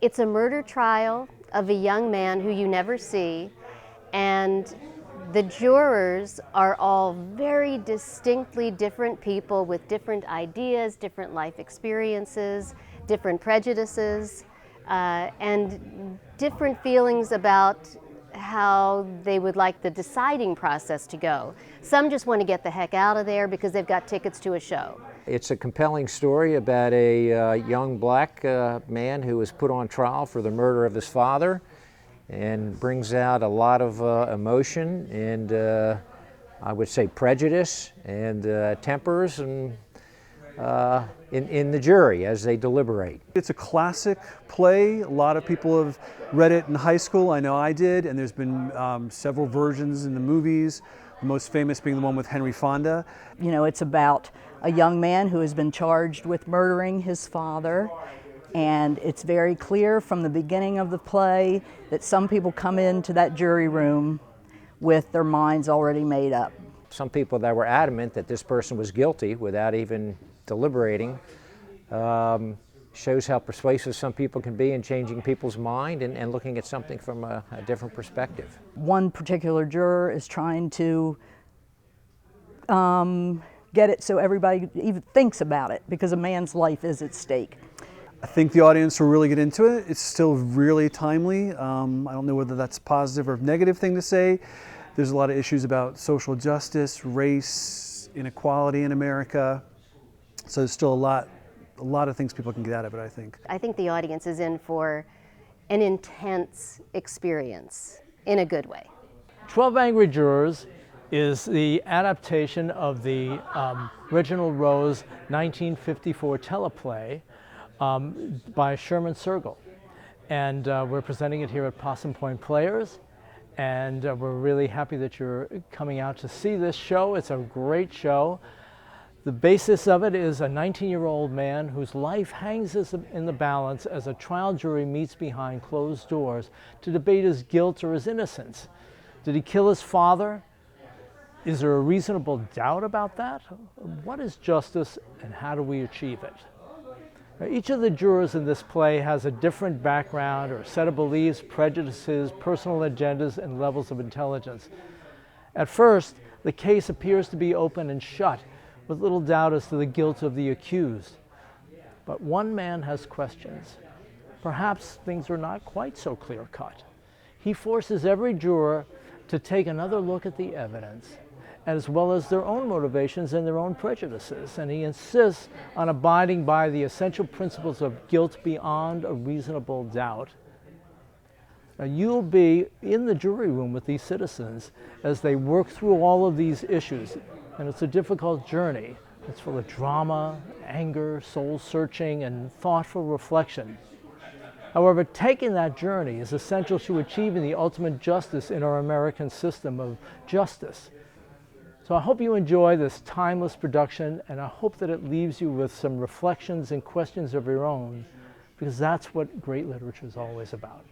It's a murder trial of a young man who you never see, and the jurors are all very distinctly different people with different ideas, different life experiences, different prejudices, and different feelings about how they would like the deciding process to go. Some just want to get the heck out of there because they've got tickets to a show. It's a compelling story about a young black man who was put on trial for the murder of his father, and brings out a lot of emotion and I would say prejudice and tempers and in the jury as they deliberate. It's a classic play. A lot of people have read it in high school. I know I did, and there's been several versions in the movies, the most famous being the one with Henry Fonda. You know, it's about a young man who has been charged with murdering his father, and it's very clear from the beginning of the play that some people come into that jury room with their minds already made up. Some people that were adamant that this person was guilty without even deliberating shows how persuasive some people can be in changing people's mind and looking at something from a different perspective. One particular juror is trying to get it so everybody even thinks about it, because a man's life is at stake. I think the audience will really get into it. It's still really timely. I don't know whether that's a positive or negative thing to say. There's a lot of issues about social justice, race, inequality in America. So there's still a lot of things people can get out of it, I think. I think the audience is in for an intense experience in a good way. 12 Angry Jurors is the adaptation of the Reginald Rose 1954 teleplay by Sherman Sergel. And we're presenting it here at Possum Point Players. And we're really happy that you're coming out to see this show. It's a great show. The basis of it is a 19-year-old man whose life hangs in the balance as a trial jury meets behind closed doors to debate his guilt or his innocence. Did he kill his father? Is there a reasonable doubt about that? What is justice and how do we achieve it? Now, each of the jurors in this play has a different background or set of beliefs, prejudices, personal agendas, and levels of intelligence. At first, the case appears to be open and shut, with little doubt as to the guilt of the accused. But one man has questions. Perhaps things are not quite so clear-cut. He forces every juror to take another look at the evidence, as well as their own motivations and their own prejudices, and he insists on abiding by the essential principles of guilt beyond a reasonable doubt. Now, you'll be in the jury room with these citizens as they work through all of these issues, and it's a difficult journey. It's full of drama, anger, soul-searching, and thoughtful reflection. However, taking that journey is essential to achieving the ultimate justice in our American system of justice. So I hope you enjoy this timeless production, and I hope that it leaves you with some reflections and questions of your own, because that's what great literature is always about.